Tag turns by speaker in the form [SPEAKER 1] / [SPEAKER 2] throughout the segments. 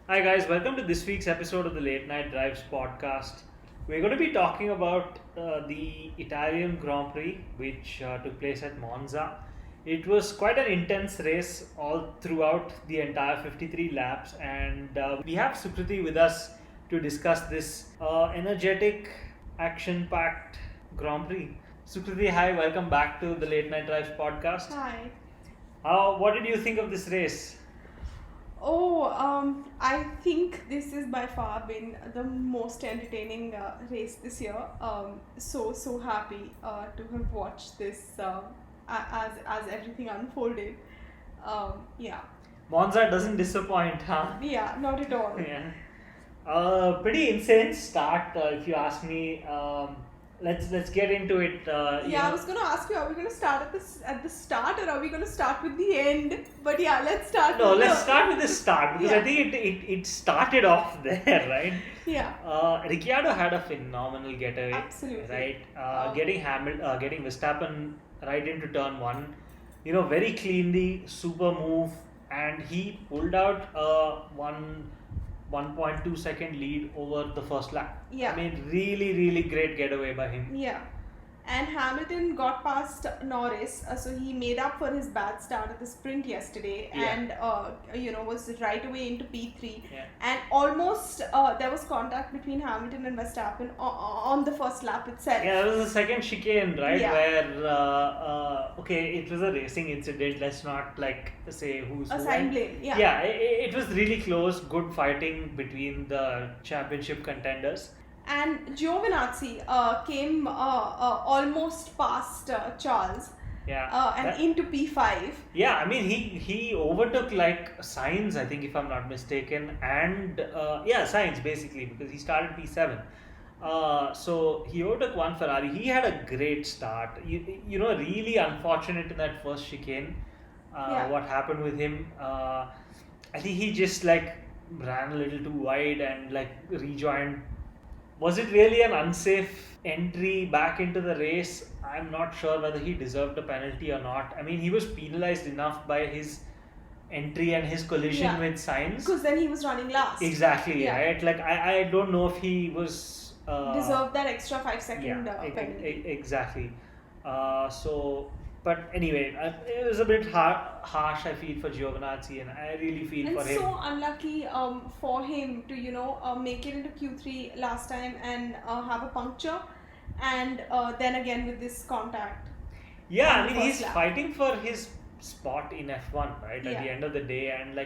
[SPEAKER 1] Hi guys, welcome to this week's episode of the Late Night Drives podcast. We're going to be talking about the Italian Grand Prix, which took place at Monza. It was quite an intense race all throughout the entire 53 laps, and we have Sukriti with us to discuss this energetic, action-packed Grand Prix. Sukriti, hi, welcome back to the Late Night Drives podcast.
[SPEAKER 2] Hi.
[SPEAKER 1] What did you think of this race?
[SPEAKER 2] I think this has by far been the most entertaining race this year. So happy to have watched this as everything unfolded. Yeah,
[SPEAKER 1] Monza doesn't disappoint, huh?
[SPEAKER 2] yeah, not at all.
[SPEAKER 1] Yeah. Pretty insane start, if you ask me. Let's get into it.
[SPEAKER 2] Yeah, I was going to ask you, are we going to start at the start or are we going to start with the end? But yeah, let's start.
[SPEAKER 1] No, let's start with the start because
[SPEAKER 2] Yeah.
[SPEAKER 1] I think it started off there, right?
[SPEAKER 2] Yeah,
[SPEAKER 1] Ricciardo had a phenomenal getaway,
[SPEAKER 2] absolutely.
[SPEAKER 1] right? Getting Verstappen right into turn one, very cleanly, super move, and he pulled out 1.2 second lead over the first lap.
[SPEAKER 2] Yeah.
[SPEAKER 1] I mean, really great getaway by him.
[SPEAKER 2] Yeah. And Hamilton got past Norris, so he made up for his bad start at the sprint yesterday,
[SPEAKER 1] Yeah.
[SPEAKER 2] and was right away into P3.
[SPEAKER 1] Yeah.
[SPEAKER 2] And almost there was contact between Hamilton and Verstappen on the first lap itself.
[SPEAKER 1] Yeah, that was the second chicane, right?
[SPEAKER 2] Yeah.
[SPEAKER 1] Where okay, it was a racing incident. Let's not say who's who.
[SPEAKER 2] Assign blame. Yeah.
[SPEAKER 1] Yeah, it was really close. Good fighting between the championship contenders.
[SPEAKER 2] And Giovinazzi came almost past Charles.
[SPEAKER 1] Yeah.
[SPEAKER 2] And into P5.
[SPEAKER 1] Yeah, I mean he overtook Sainz, I think, if I'm not mistaken, and Sainz basically because he started P7. So he overtook one Ferrari. He had a great start. Really unfortunate in that first chicane.
[SPEAKER 2] Yeah.
[SPEAKER 1] What happened with him? I think he just ran a little too wide and rejoined. Was it really an unsafe entry back into the race? I'm not sure whether he deserved a penalty or not. I mean, he was penalized enough by his entry and his collision
[SPEAKER 2] Yeah.
[SPEAKER 1] with Sainz.
[SPEAKER 2] Because then he was running last.
[SPEAKER 1] Exactly,
[SPEAKER 2] Yeah.
[SPEAKER 1] right? I don't know if he was
[SPEAKER 2] Deserved that extra 5 second penalty.
[SPEAKER 1] Exactly. But anyway, it was a bit harsh, I feel, for Giovinazzi, and I really feel
[SPEAKER 2] And
[SPEAKER 1] for him.
[SPEAKER 2] so unlucky for him to make it into Q3 last time and have a puncture, and then again with this contact.
[SPEAKER 1] Yeah,
[SPEAKER 2] on
[SPEAKER 1] I
[SPEAKER 2] the
[SPEAKER 1] mean,
[SPEAKER 2] first
[SPEAKER 1] he's
[SPEAKER 2] lap.
[SPEAKER 1] fighting for his spot in F1, right? At
[SPEAKER 2] Yeah.
[SPEAKER 1] the end of the day, and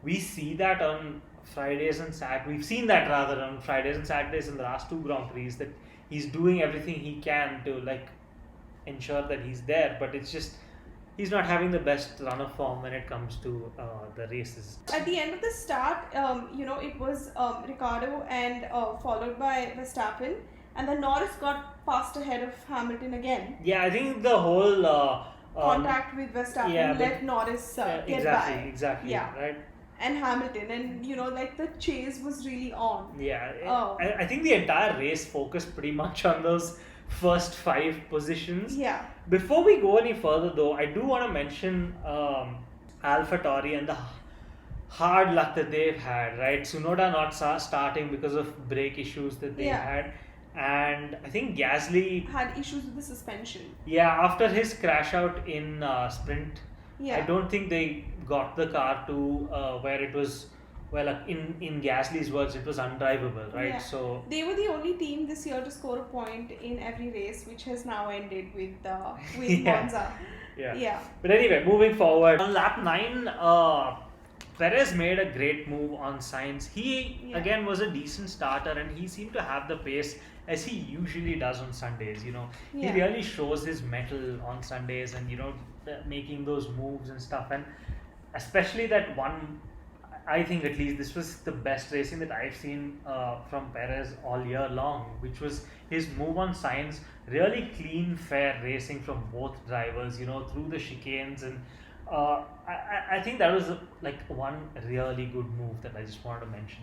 [SPEAKER 1] we see that on Fridays and Saturdays. We've seen that rather on Fridays and Saturdays in the last two Grand Prix that he's doing everything he can to ensure that he's there, but it's just he's not having the best run of form when it comes to the races.
[SPEAKER 2] At the end of the start, it was Ricciardo and followed by Verstappen, and then Norris got passed ahead of Hamilton again.
[SPEAKER 1] Yeah, I think the whole
[SPEAKER 2] Contact with Verstappen
[SPEAKER 1] yeah, but-
[SPEAKER 2] let Norris get
[SPEAKER 1] exactly,
[SPEAKER 2] by.
[SPEAKER 1] exactly,
[SPEAKER 2] Yeah.
[SPEAKER 1] right?
[SPEAKER 2] And Hamilton, and the chase was really on.
[SPEAKER 1] Yeah,
[SPEAKER 2] Oh.
[SPEAKER 1] I think the entire race focused pretty much on those first 5 positions.
[SPEAKER 2] Yeah.
[SPEAKER 1] Before we go any further, though, I do want to mention AlphaTauri and the hard luck that they've had, right? Tsunoda not starting because of brake issues that they
[SPEAKER 2] Yeah.
[SPEAKER 1] had. And I think Gasly,
[SPEAKER 2] Had issues with the suspension.
[SPEAKER 1] yeah, after his crash out in sprint,
[SPEAKER 2] Yeah.
[SPEAKER 1] I don't think they got the car to where it was, in Gasly's words, it was undrivable, right?
[SPEAKER 2] Yeah.
[SPEAKER 1] So
[SPEAKER 2] They were the only team this year to score a point in every race, which has now ended with
[SPEAKER 1] Yeah.
[SPEAKER 2] Monza.
[SPEAKER 1] yeah.
[SPEAKER 2] Yeah.
[SPEAKER 1] But anyway, moving forward on lap 9, Perez made a great move on Sainz. He
[SPEAKER 2] Yeah.
[SPEAKER 1] again was a decent starter, and he seemed to have the pace as he usually does on Sundays. He
[SPEAKER 2] Yeah.
[SPEAKER 1] really shows his mettle on Sundays, and making those moves and stuff. And especially that one, I think at least this was the best racing that I've seen from Perez all year long, which was his move on Sainz. Really clean, fair racing from both drivers, through the chicanes, and I think that was one really good move that I just wanted to mention.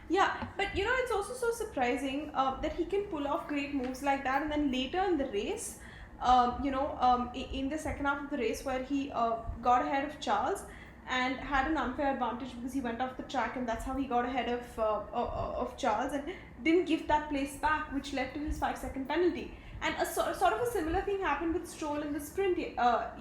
[SPEAKER 2] Yeah, but it's also so surprising that he can pull off great moves like that, and then later in the race, in the second half of the race where he got ahead of Charles, and had an unfair advantage because he went off the track, and that's how he got ahead of Charles, and didn't give that place back, which led to his 5-second penalty. And sort of a similar thing happened with Stroll in the sprint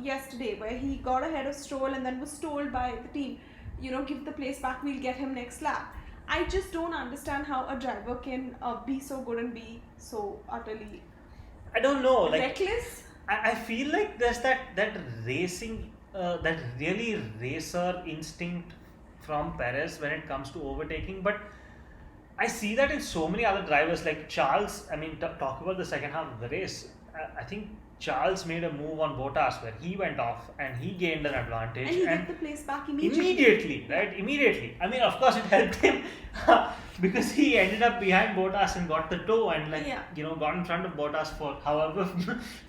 [SPEAKER 2] yesterday, where he got ahead of Stroll and then was told by the team, give the place back, we'll get him next lap. I just don't understand how a driver can be so good and be so utterly
[SPEAKER 1] I don't know,
[SPEAKER 2] reckless.
[SPEAKER 1] I feel like there's that racing, that really racer instinct from Perez when it comes to overtaking, but I see that in so many other drivers like Charles. I mean, talk about the second half of the race. I think Charles made a move on Bottas where he went off and he gained an advantage.
[SPEAKER 2] And he got the place back immediately.
[SPEAKER 1] Immediately. I mean, of course, it helped him because he ended up behind Bottas and got the toe and got in front of Bottas for however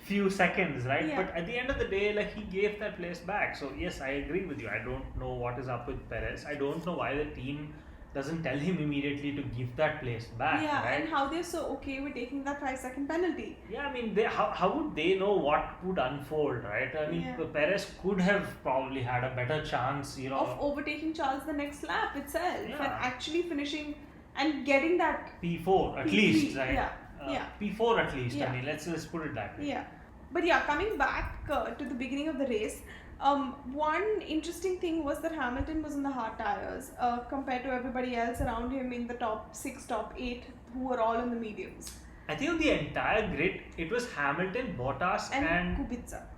[SPEAKER 1] few seconds, right?
[SPEAKER 2] Yeah.
[SPEAKER 1] But at the end of the day, he gave that place back. So yes, I agree with you. I don't know what is up with Perez. I don't know why the team doesn't tell him immediately to give that place back.
[SPEAKER 2] Yeah,
[SPEAKER 1] right?
[SPEAKER 2] and how they're so okay with taking that 5-second penalty.
[SPEAKER 1] Yeah, I mean, how would they know what would unfold, right? I mean, Perez could have probably had a better chance,
[SPEAKER 2] of overtaking Charles the next lap itself,
[SPEAKER 1] Yeah.
[SPEAKER 2] and actually finishing and getting that
[SPEAKER 1] P4 at
[SPEAKER 2] P3,
[SPEAKER 1] least, right?
[SPEAKER 2] yeah.
[SPEAKER 1] P4 at least.
[SPEAKER 2] Yeah.
[SPEAKER 1] I mean, let's put it that way.
[SPEAKER 2] Yeah, but coming back to the beginning of the race, one interesting thing was that Hamilton was in the hard tires compared to everybody else around him in the top 6, top 8, who were all in the mediums.
[SPEAKER 1] I think on the entire grid, it was Hamilton, Bottas, and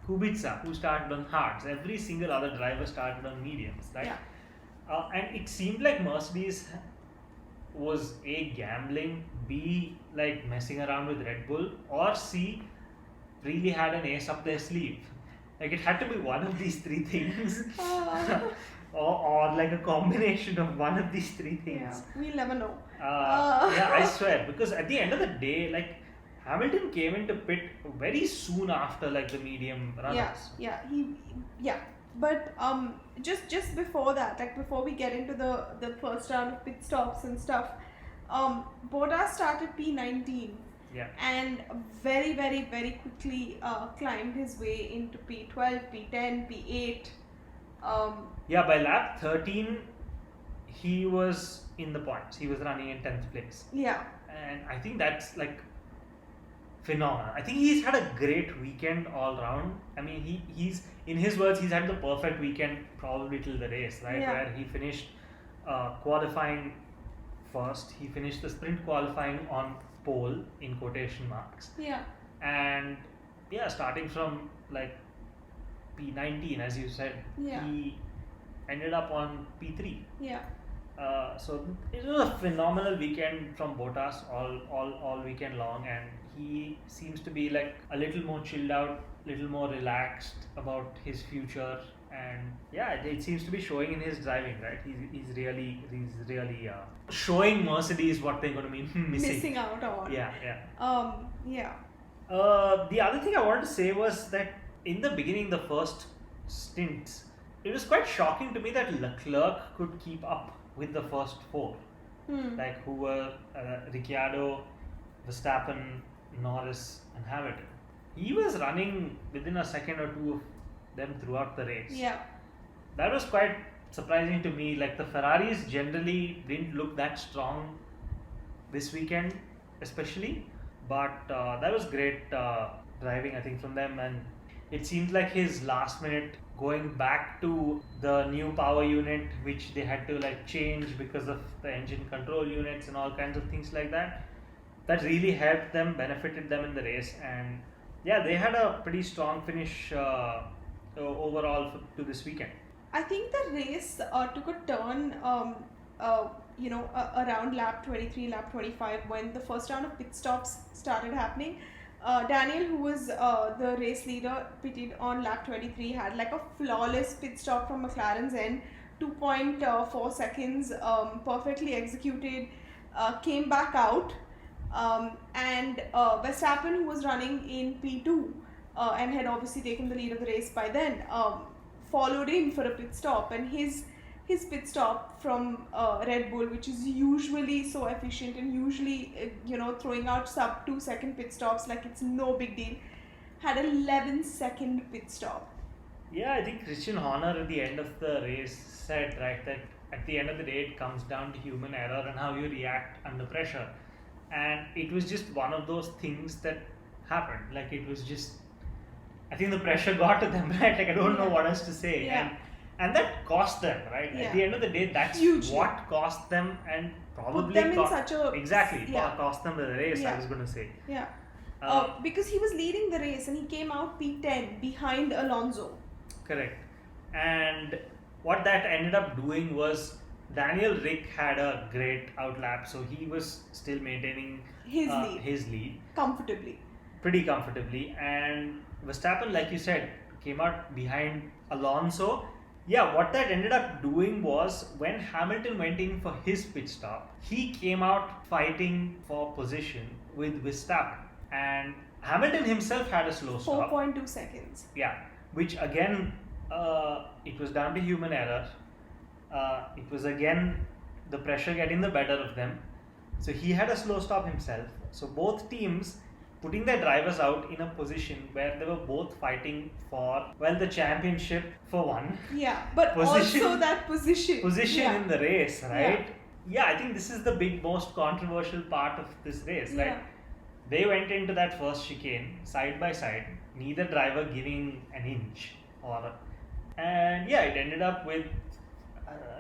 [SPEAKER 1] Kubica who started on hards. Every single other driver started on mediums, right?
[SPEAKER 2] Yeah.
[SPEAKER 1] And it seemed like Mercedes was A, gambling, B, messing around with Red Bull, or C, really had an ace up their sleeve. It had to be one of these three things. or a combination of one of these three things.
[SPEAKER 2] Yeah, we'll never know.
[SPEAKER 1] Yeah, I swear. Because at the end of the day, Hamilton came into pit very soon after the medium runners.
[SPEAKER 2] Yeah. But just before that, before we get into the first round of pit stops and stuff, Bottas started P19.
[SPEAKER 1] Yeah.
[SPEAKER 2] And very, very, very quickly climbed his way into P12, P10, P8.
[SPEAKER 1] By lap 13, he was in the points. He was running in 10th place.
[SPEAKER 2] Yeah.
[SPEAKER 1] And I think that's phenomenal. I think he's had a great weekend all round. I mean, he's in his words, he's had the perfect weekend probably till the race, right?
[SPEAKER 2] Yeah.
[SPEAKER 1] Where he finished qualifying first. He finished the sprint qualifying on pole in quotation marks.
[SPEAKER 2] Yeah.
[SPEAKER 1] And starting from P19, as you said, he ended up on P3.
[SPEAKER 2] Yeah.
[SPEAKER 1] So it was a phenomenal weekend from Bottas all weekend long, and he seems to be a little more chilled out, little more relaxed about his future, and it seems to be showing in his driving, right? He's really showing Mercedes what they're going to be
[SPEAKER 2] missing out on.
[SPEAKER 1] Yeah. The other thing I wanted to say was that in the beginning, the first stints, it was quite shocking to me that Leclerc could keep up with the first four, who were Ricciardo, Verstappen, Norris, and Hamilton. He was running within a second or two of them throughout the race.
[SPEAKER 2] Yeah.
[SPEAKER 1] That was quite surprising to me. The Ferraris generally didn't look that strong this weekend, especially. But that was great driving, I think, from them. And it seems like his last minute going back to the new power unit, which they had to change because of the engine control units and all kinds of things like that. That really helped them, benefited them in the race, and they had a pretty strong finish overall to this weekend.
[SPEAKER 2] I think the race took a turn, around lap 23, lap 25, when the first round of pit stops started happening. Daniel, who was the race leader, pitted on lap 23, had a flawless pit stop from McLaren's end, 2.4 seconds, perfectly executed, came back out, and Verstappen, who was running in P2 and had obviously taken the lead of the race by then, followed in for a pit stop, and his pit stop from Red Bull, which is usually so efficient and usually throwing out sub 2 second pit stops like it's no big deal, had an 11-second pit stop.
[SPEAKER 1] Yeah, I think Christian Horner at the end of the race said, right, that at the end of the day it comes down to human error and how you react under pressure. And it was just one of those things that happened. Like it was just, I think the pressure got to them, right? Like I don't know what else to say.
[SPEAKER 2] Yeah.
[SPEAKER 1] And that cost them, right?
[SPEAKER 2] Yeah.
[SPEAKER 1] At the end of the day, that's
[SPEAKER 2] Hugely.
[SPEAKER 1] what cost them and probably
[SPEAKER 2] Put them in such a
[SPEAKER 1] exactly
[SPEAKER 2] yeah.
[SPEAKER 1] cost them the race.
[SPEAKER 2] Yeah.
[SPEAKER 1] I was going to say.
[SPEAKER 2] Yeah.
[SPEAKER 1] Uh,
[SPEAKER 2] Because he was leading the race and he came out P10 behind Alonso.
[SPEAKER 1] Correct. And what that ended up doing was Daniel Rick had a great outlap, so he was still maintaining
[SPEAKER 2] His lead comfortably.
[SPEAKER 1] pretty comfortably. And Verstappen, like you said, came out behind Alonso. Yeah, what that ended up doing was when Hamilton went in for his pit stop, he came out fighting for position with Verstappen. And Hamilton himself had a slow stop.
[SPEAKER 2] 4.2 seconds.
[SPEAKER 1] Yeah, which again, it was down to human error. It was again the pressure getting the better of them. So he had a slow stop himself. So both teams putting their drivers out in a position where they were both fighting for, well, the championship for one.
[SPEAKER 2] Yeah, but also that position.
[SPEAKER 1] Position in the race, right? Yeah, I think this is the most controversial part of this race, right? They went into that first chicane side by side, neither driver giving an inch, and yeah, it ended up with,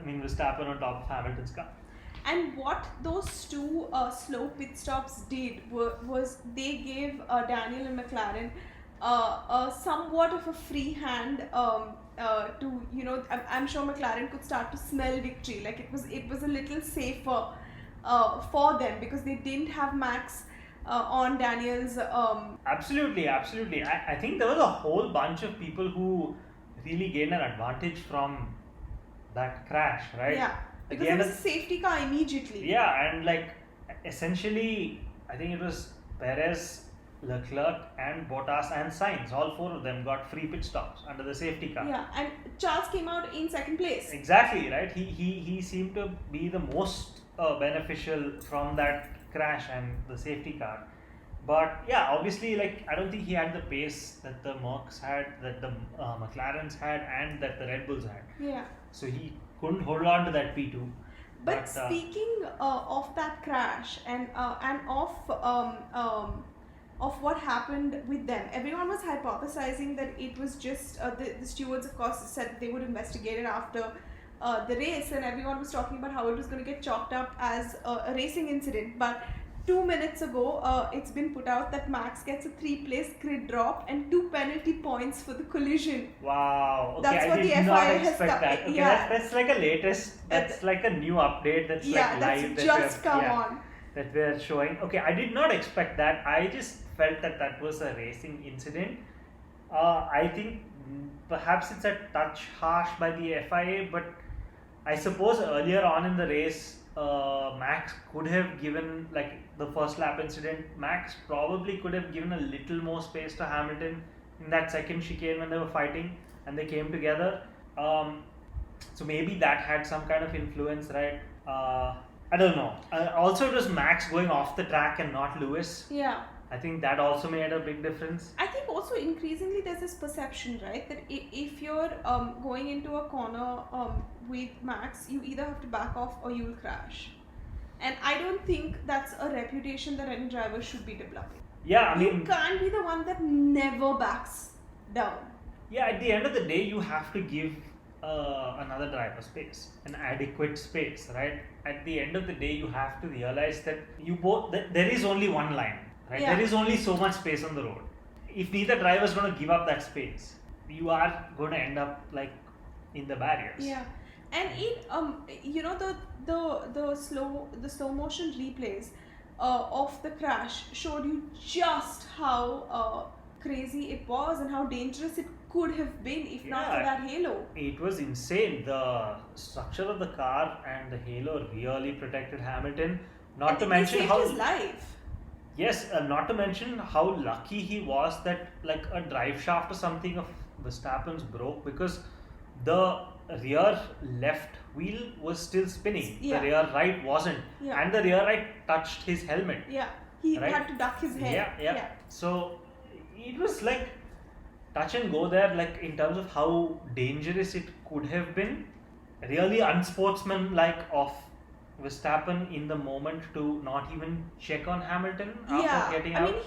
[SPEAKER 1] Verstappen on top of Hamilton's car.
[SPEAKER 2] And what those two slow pit stops did was they gave Daniel and McLaren somewhat of a free hand to, I'm sure McLaren could start to smell victory. Like it was a little safer for them because they didn't have Max on Daniel's.
[SPEAKER 1] Absolutely. I think there was a whole bunch of people who really gained an advantage from that crash, right?
[SPEAKER 2] Yeah, because it was a safety car immediately.
[SPEAKER 1] Yeah, and like essentially, I think it was Perez, Leclerc, and Bottas and Sainz. All four of them got free pit stops under the safety car.
[SPEAKER 2] Yeah, and Charles came out in second place.
[SPEAKER 1] Exactly, right? He seemed to be the most beneficial from that crash and the safety car. But yeah, obviously, like I don't think he had the pace that the Mercs had, that the McLarens had, and that the Red Bulls had.
[SPEAKER 2] Yeah.
[SPEAKER 1] So he couldn't hold on to that P2.
[SPEAKER 2] But speaking of that crash and of what happened with them, everyone was hypothesizing that it was just the stewards, of course, said that they would investigate it after the race, and everyone was talking about how it was going to get chalked up as a racing incident. But 2 minutes ago, it's been put out that Max gets a 3-place grid drop and 2 penalty points for the collision.
[SPEAKER 1] Wow. Okay,
[SPEAKER 2] that's what
[SPEAKER 1] I
[SPEAKER 2] the
[SPEAKER 1] did
[SPEAKER 2] FIA
[SPEAKER 1] not
[SPEAKER 2] has
[SPEAKER 1] expect that. Okay,
[SPEAKER 2] yeah.
[SPEAKER 1] that's like a latest. That's like a new update. That's like live.
[SPEAKER 2] That's just come on.
[SPEAKER 1] That we're showing. Okay, I did not expect that. I just felt that was a racing incident. I think perhaps it's a touch harsh by the FIA, but I suppose earlier on in the race, Max could have given, like the first lap incident, Max probably could have given a little more space to Hamilton in that second chicane when they were fighting and they came together. So maybe that had some kind of influence, right? I don't know. Also, it was Max going off the track and not Lewis.
[SPEAKER 2] Yeah.
[SPEAKER 1] I think that also made a big difference.
[SPEAKER 2] I think also increasingly there's this perception, right, that if you're going into a corner with Max, you either have to back off or you'll crash. And I don't think that's a reputation that any driver should be developing.
[SPEAKER 1] Yeah,
[SPEAKER 2] you can't be the one that never backs down.
[SPEAKER 1] Yeah, at the end of the day, you have to give another driver space, an adequate space, right? At the end of the day, you have to realize that there is only one line. Right?
[SPEAKER 2] Yeah.
[SPEAKER 1] There is only so much space on the road. If neither driver is going to give up that space, you are going to end up like in the barriers.
[SPEAKER 2] Yeah, and the slow motion replays of the crash showed you just how crazy it was and how dangerous it could have been if not for that halo.
[SPEAKER 1] It was insane. The structure of the car and the halo really protected Hamilton. Not to mention
[SPEAKER 2] how his life.
[SPEAKER 1] Yes, not to mention how lucky he was that like a drive shaft or something of Verstappen's broke, because the rear left wheel was still spinning.
[SPEAKER 2] Yeah.
[SPEAKER 1] The rear right wasn't.
[SPEAKER 2] Yeah.
[SPEAKER 1] And the rear right touched his helmet.
[SPEAKER 2] Yeah, he had to duck his head.
[SPEAKER 1] Yeah. So it was like touch and go there, like in terms of how dangerous it could have been. Really unsportsmanlike of Verstappen in the moment to not even check on Hamilton after
[SPEAKER 2] Yeah,
[SPEAKER 1] getting
[SPEAKER 2] I mean,
[SPEAKER 1] out.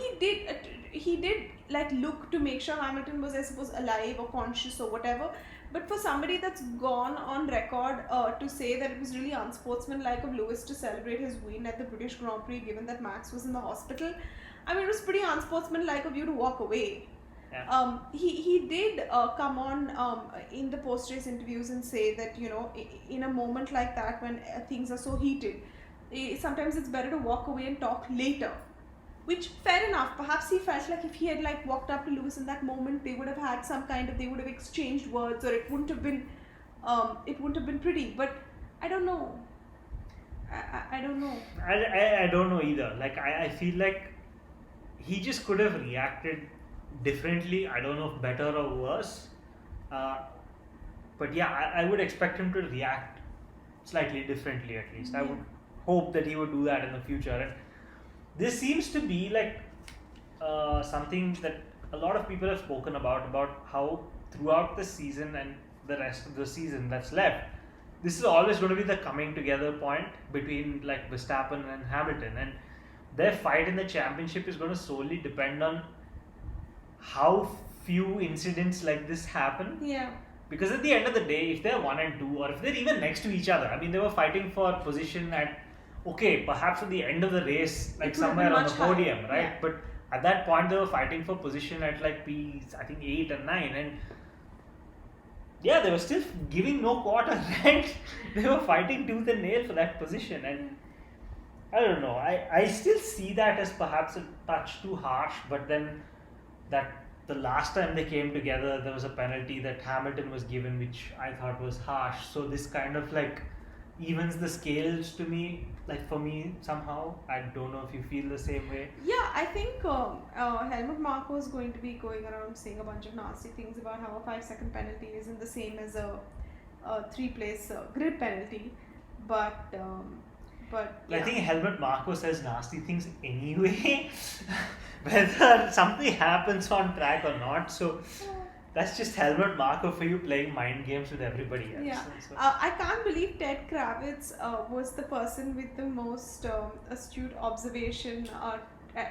[SPEAKER 2] he did like look to make sure Hamilton was, I suppose, alive or conscious or whatever. But for somebody that's gone on record to say that it was really unsportsmanlike of Lewis to celebrate his win at the British Grand Prix, given that Max was in the hospital, I mean, it was pretty unsportsmanlike of you to walk away.
[SPEAKER 1] Yeah.
[SPEAKER 2] He did come on in the post race interviews and say that, you know, in a moment like that when things are so heated, sometimes it's better to walk away and talk later. Which, fair enough. Perhaps he felt like if he had like walked up to Lewis in that moment, they would have had some kind of, they would have exchanged words, or it wouldn't have been pretty. But I don't know. I don't know.
[SPEAKER 1] I don't know either. Like I feel like he just could have reacted differently. I don't know if better or worse. But yeah, I would expect him to react slightly differently at least. I would hope that he would do that in the future. And this seems to be like something that a lot of people have spoken about how throughout the season and the rest of the season that's left, this is always going to be the coming together point between like Verstappen and Hamilton, and their fight in the championship is going to solely depend on how few incidents like this happen.
[SPEAKER 2] Yeah.
[SPEAKER 1] Because at the end of the day, if they're 1 and 2, or if they're even next to each other, I mean, they were fighting for position at, okay, perhaps at the end of the race, like
[SPEAKER 2] It would have
[SPEAKER 1] somewhere
[SPEAKER 2] been
[SPEAKER 1] on the
[SPEAKER 2] much higher.
[SPEAKER 1] podium, right?
[SPEAKER 2] Yeah.
[SPEAKER 1] But at that point, they were fighting for position at like I think 8 and 9, and yeah, they were still giving no quarter, right? They were fighting tooth and nail for that position, and I don't know. I still see that as perhaps a touch too harsh, but then that the last time they came together, there was a penalty that Hamilton was given, which I thought was harsh. So this kind of like evens the scales to me, like for me somehow. I don't know if you feel the same way.
[SPEAKER 2] Yeah, I think Helmut Marko is going to be going around saying a bunch of nasty things about how a 5-second penalty isn't the same as a 3-place grid penalty. But
[SPEAKER 1] I
[SPEAKER 2] yeah.
[SPEAKER 1] think Helmut Marko says nasty things anyway, whether something happens on track or not. So that's just Helmut Marko for you, playing mind games with everybody else.
[SPEAKER 2] Yeah,
[SPEAKER 1] So,
[SPEAKER 2] I can't believe Ted Kravitz was the person with the most astute observation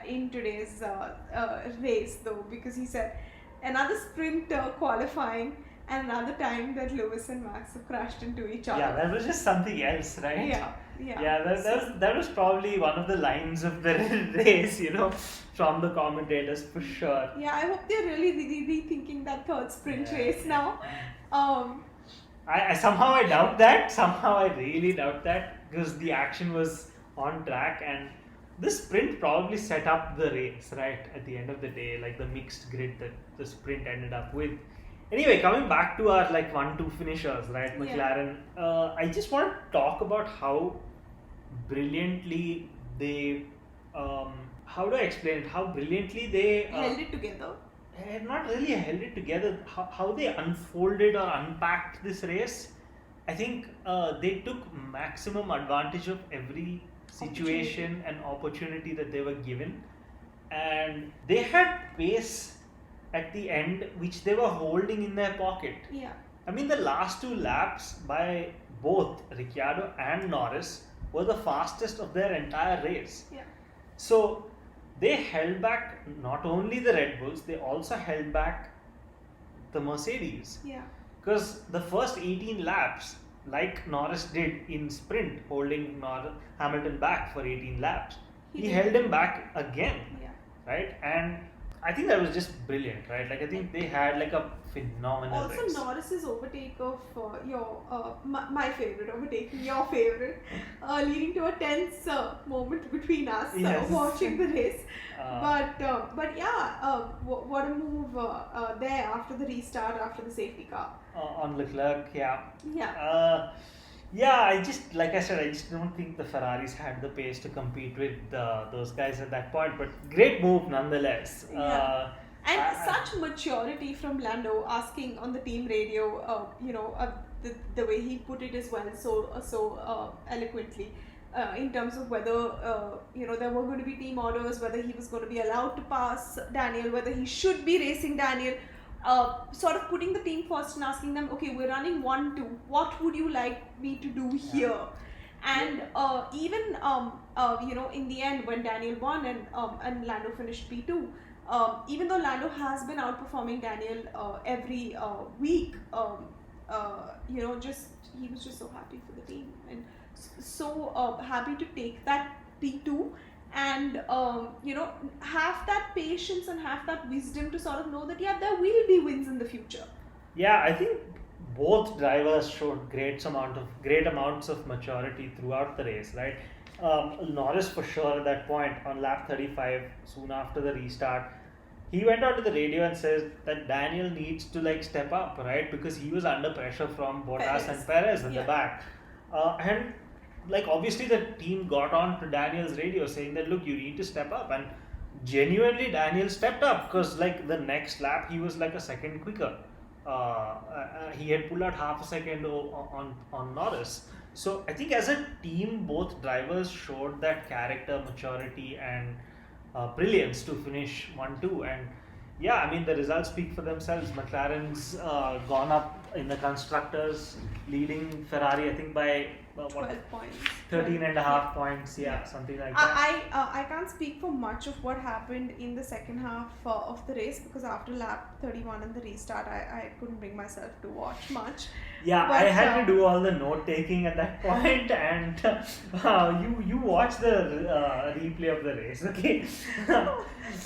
[SPEAKER 2] in today's race, though, because he said another sprint qualifying and another time that Lewis and Max have crashed into each other.
[SPEAKER 1] yeah, that was just something else, right?
[SPEAKER 2] Yeah.
[SPEAKER 1] That was probably one of the lines of the race, from the commentators for sure.
[SPEAKER 2] Yeah, I hope they're really rethinking that third sprint race now.
[SPEAKER 1] I somehow I doubt that. Somehow I really doubt that, because the action was on track, and the sprint probably set up the race, right? At the end of the day, like the mixed grid that the sprint ended up with. Anyway, coming back to our like 1-2 finishers, right? McLaren. I just want to talk about how brilliantly they. How do I explain it? How brilliantly they
[SPEAKER 2] held it together.
[SPEAKER 1] Not really held it together. How they unfolded or unpacked this race. I think they took maximum advantage of every situation and opportunity that they were given, and they had pace at the end, which they were holding in their pocket.
[SPEAKER 2] Yeah.
[SPEAKER 1] I mean, the last 2 laps by both Ricciardo and Norris were the fastest of their entire race.
[SPEAKER 2] Yeah.
[SPEAKER 1] So they held back not only the Red Bulls, they also held back the Mercedes.
[SPEAKER 2] Yeah.
[SPEAKER 1] Because the first 18 laps, like Norris did in sprint, holding Hamilton back for 18 laps, he held him back again.
[SPEAKER 2] Yeah.
[SPEAKER 1] Right? And I think that was just brilliant, right? Like, I think they had like a phenomenal race.
[SPEAKER 2] Also, Norris's overtake of my favorite, overtaking your favorite, leading to a tense moment between us watching the race. But yeah, what a move there after the restart, after the safety car.
[SPEAKER 1] On Leclerc, yeah.
[SPEAKER 2] Yeah.
[SPEAKER 1] Yeah, I just don't think the Ferraris had the pace to compete with those guys at that point. But great move nonetheless.
[SPEAKER 2] Yeah. And such maturity from Lando, asking on the team radio, the way he put it as well, so eloquently, in terms of whether there were going to be team orders, whether he was going to be allowed to pass Daniel, whether he should be racing Daniel. sort of putting the team first and asking them, okay, we're running 1-2. What would you like me to do here? And even in the end, when Daniel won and Lando finished P2, even though Lando has been outperforming Daniel every week, just he was just so happy for the team and so happy to take that P2 and have that patience and have that wisdom to sort of know that there will be wins in the future.
[SPEAKER 1] Yeah, I think both drivers showed great amounts of maturity throughout the race, right? Norris for sure at that point on lap 35, soon after the restart, he went out to the radio and says that Daniel needs to step up, right? Because he was under pressure from Bottas and Perez in the back, and obviously the team got on to Daniel's radio saying that look, you need to step up, and genuinely Daniel stepped up because the next lap he was a second quicker. He had pulled out half a second on Norris. So I think as a team, both drivers showed that character, maturity, and brilliance to finish 1-2. And yeah, I mean, the results speak for themselves. McLaren's gone up in the constructors, leading Ferrari, I think, by
[SPEAKER 2] 12 points.
[SPEAKER 1] 13 and a half points, something like that.
[SPEAKER 2] I can't speak for much of what happened in the second half of the race because after lap 31 and the restart, I couldn't bring myself to watch much.
[SPEAKER 1] Yeah,
[SPEAKER 2] but,
[SPEAKER 1] I had to do all the note taking at that point, and you watch the replay of the race, okay?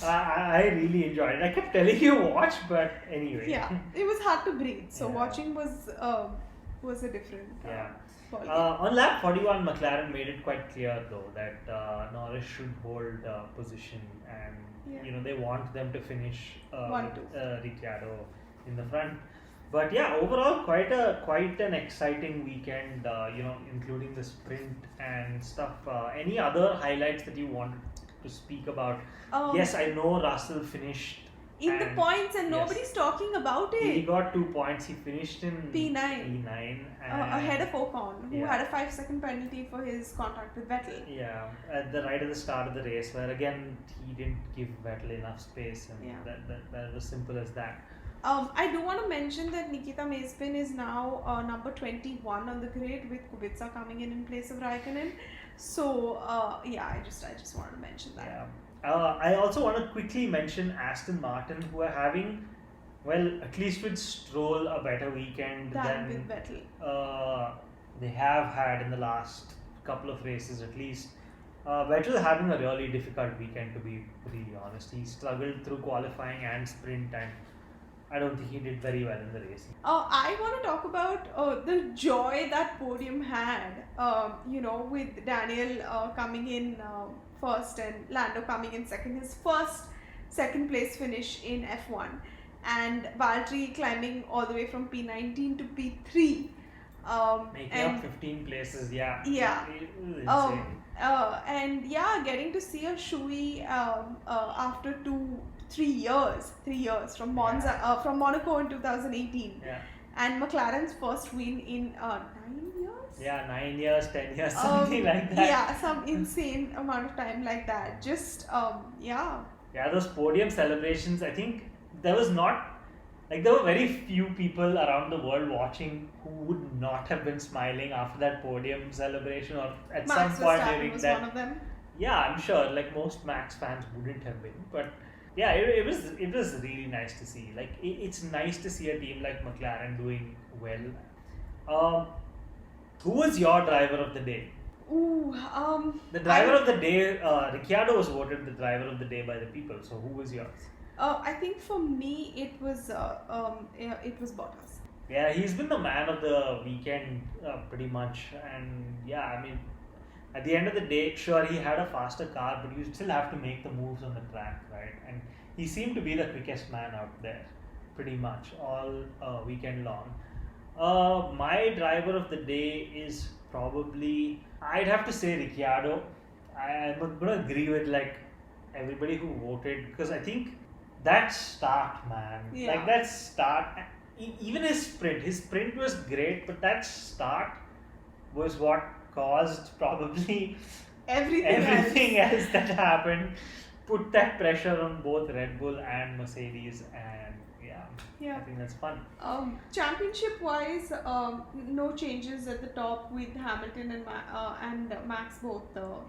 [SPEAKER 1] I really enjoyed it. I kept telling you watch, but anyway.
[SPEAKER 2] Yeah, it was hard to breathe. So watching was a different.
[SPEAKER 1] On lap 41, McLaren made it quite clear though that Norris should hold position, and they want them to finish Ricciardo in the front. But yeah, overall quite an exciting weekend, including the sprint and stuff. Any other highlights that you wanted to speak about? Yes, I know Russell finished
[SPEAKER 2] in the points and nobody's talking about it.
[SPEAKER 1] He got 2 points. He finished in
[SPEAKER 2] P9 ahead of Ocon, who had a 5-second penalty for his contact with Vettel.
[SPEAKER 1] Yeah, at the start of the race, where again he didn't give Vettel enough space, and that was simple as that.
[SPEAKER 2] I do want to mention that Nikita Mazepin is now number 21 on the grid with Kubica coming in place of Raikkonen. So I just wanted to mention that.
[SPEAKER 1] Yeah. I also want to quickly mention Aston Martin, who are having, at least with Stroll, a better weekend than
[SPEAKER 2] with Vettel.
[SPEAKER 1] They have had in the last couple of races at least. Vettel having a really difficult weekend, to be really honest. He struggled through qualifying and sprint, and I don't think he did very well in the race.
[SPEAKER 2] I want to talk about the joy that podium had, with Daniel coming in first and Lando coming in second, his first second place finish in F1, and Valtteri climbing all the way from P19 to P3.
[SPEAKER 1] Making up 15 places,
[SPEAKER 2] Yeah.
[SPEAKER 1] Insane.
[SPEAKER 2] And getting to see a Shui after 3 years from Monza, from Monaco in 2018.
[SPEAKER 1] Yeah.
[SPEAKER 2] And McLaren's first win in 9 years?
[SPEAKER 1] Yeah, 9 years, 10 years, something like that.
[SPEAKER 2] Yeah, some insane amount of time like that. Just,
[SPEAKER 1] Yeah, those podium celebrations, I think there were very few people around the world watching who would not have been smiling after that podium celebration, or at
[SPEAKER 2] Max
[SPEAKER 1] some point
[SPEAKER 2] Verstappen
[SPEAKER 1] during
[SPEAKER 2] was
[SPEAKER 1] that.
[SPEAKER 2] one of them.
[SPEAKER 1] Yeah, I'm sure. Most Max fans wouldn't have been, but yeah, it was really nice to see. It's nice to see a team like McLaren doing well. Who was your driver of the day? The driver of the day, Ricciardo was voted the driver of the day by the people. So who was yours?
[SPEAKER 2] I think for me it was Bottas.
[SPEAKER 1] Yeah, he's been the man of the weekend pretty much, and I mean, at the end of the day, sure, he had a faster car, but you still have to make the moves on the track, right? And he seemed to be the quickest man out there, pretty much all weekend long. My driver of the day is probably, I'd have to say Ricciardo. I'm going to agree with everybody who voted, because I think that start, man, that start, even his sprint was great, but that start was what caused probably everything else that happened, put that pressure on both Red Bull and Mercedes, and
[SPEAKER 2] Yeah.
[SPEAKER 1] I think that's fun.
[SPEAKER 2] Championship wise, no changes at the top with Hamilton and Max both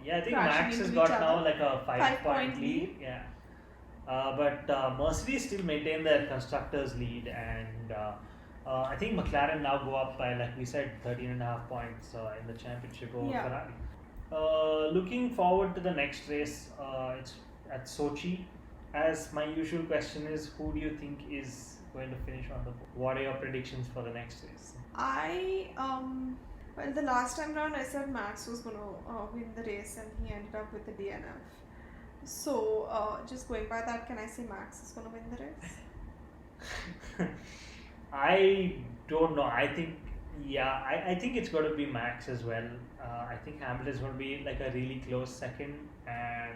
[SPEAKER 1] Yeah, I think
[SPEAKER 2] crashing
[SPEAKER 1] Max
[SPEAKER 2] into
[SPEAKER 1] has
[SPEAKER 2] each
[SPEAKER 1] got
[SPEAKER 2] other.
[SPEAKER 1] now like a 5 point
[SPEAKER 2] Point
[SPEAKER 1] lead. Yeah. But Mercedes still maintain their constructors lead, and I think McLaren now go up by, like we said, 13.5 points in the championship over
[SPEAKER 2] Yeah.
[SPEAKER 1] Ferrari. Looking forward to the next race, it's at Sochi. As my usual question is, who do you think is going to finish on the pole? What are your predictions for the next race?
[SPEAKER 2] Well, the last time round I said Max was going to win the race and he ended up with the DNF. So, just going by that, can I say Max is going to win the race?
[SPEAKER 1] I don't know. I think, yeah, I think it's going to be Max as well. I think Hamilton is going to be like a really close second, and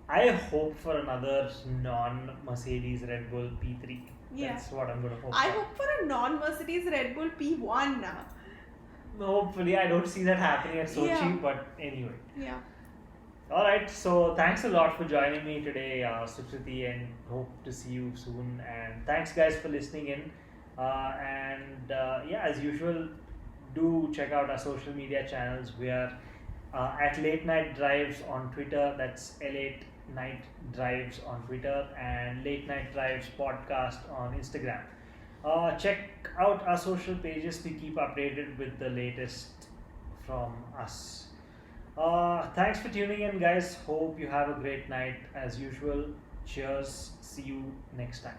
[SPEAKER 1] I hope for another non-Mercedes Red Bull P3.
[SPEAKER 2] Yeah.
[SPEAKER 1] That's what I'm going to hope
[SPEAKER 2] I
[SPEAKER 1] for.
[SPEAKER 2] hope for a non-Mercedes Red Bull P1 now.
[SPEAKER 1] Hopefully, I don't see that happening at Sochi,
[SPEAKER 2] Yeah.
[SPEAKER 1] but anyway.
[SPEAKER 2] Yeah.
[SPEAKER 1] Alright, so thanks a lot for joining me today, Sukriti, and hope to see you soon. And thanks, guys, for listening in. Yeah, as usual, do check out our social media channels. We are at Late Night Drives on Twitter. That's L8 Night Drives on Twitter, and Late Night Drives podcast on Instagram. Check out our social pages to keep updated with the latest from us. Thanks for tuning in, guys. Hope you have a great night as usual. Cheers. See you next time.